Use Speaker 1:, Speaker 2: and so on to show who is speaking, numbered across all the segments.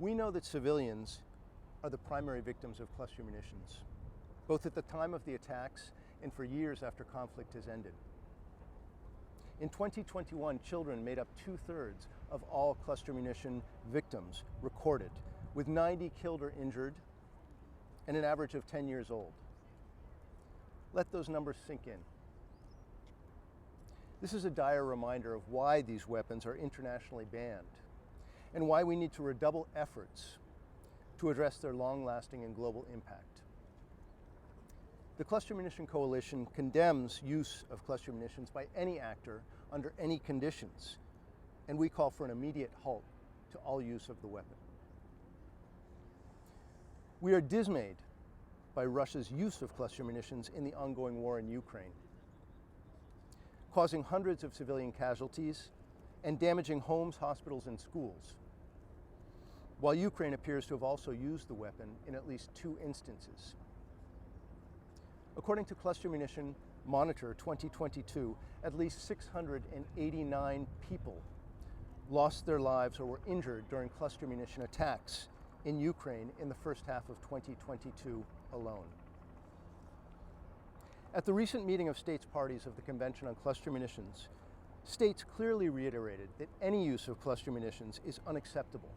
Speaker 1: We know that civilians are the primary victims of cluster munitions, both at the time of the attacks and for years after conflict has ended. In 2021, children made up 2/3 of all cluster munition victims recorded, with 90 killed or injured and an average of 10 years old. Let those numbers sink in. This is a dire reminder of why these weapons are internationally banned and why we need to redouble efforts to address their long-lasting and global impact. The Cluster Munition Coalition condemns use of cluster munitions by any actor under any conditions, and we call for an immediate halt to all use of the weapon. We are dismayed by Russia's use of cluster munitions in the ongoing war in Ukraine, causing hundreds of civilian casualties and damaging homes, hospitals, and schools, while Ukraine appears to have also used the weapon in at least 2 instances. According to Cluster Munition Monitor 2022, at least 689 people lost their lives or were injured during cluster munition attacks in Ukraine in the first half of 2022 alone. At the recent meeting of states parties of the Convention on Cluster Munitions, states clearly reiterated that any use of cluster munitions is unacceptable,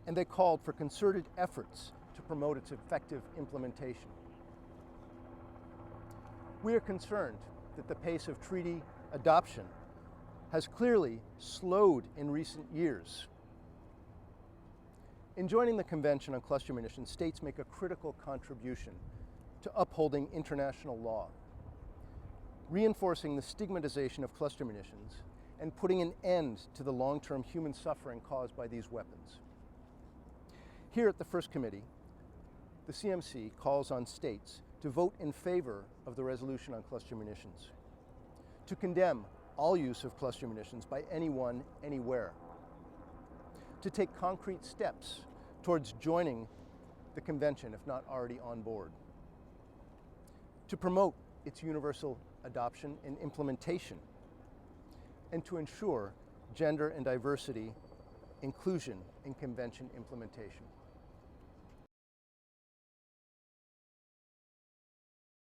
Speaker 1: and they called for concerted efforts to promote its effective implementation. We are concerned that the pace of treaty adoption has clearly slowed in recent years. In joining the Convention on Cluster Munitions, states make a critical contribution to upholding international law, reinforcing the stigmatization of cluster munitions, and putting an end to the long-term human suffering caused by these weapons. Here at the First Committee, the CMC calls on states to vote in favor of the resolution on cluster munitions, to condemn all use of cluster munitions by anyone, anywhere, to take concrete steps towards joining the convention, if not already on board, to promote its universal adoption and implementation, and to ensure gender and diversity inclusion in convention implementation.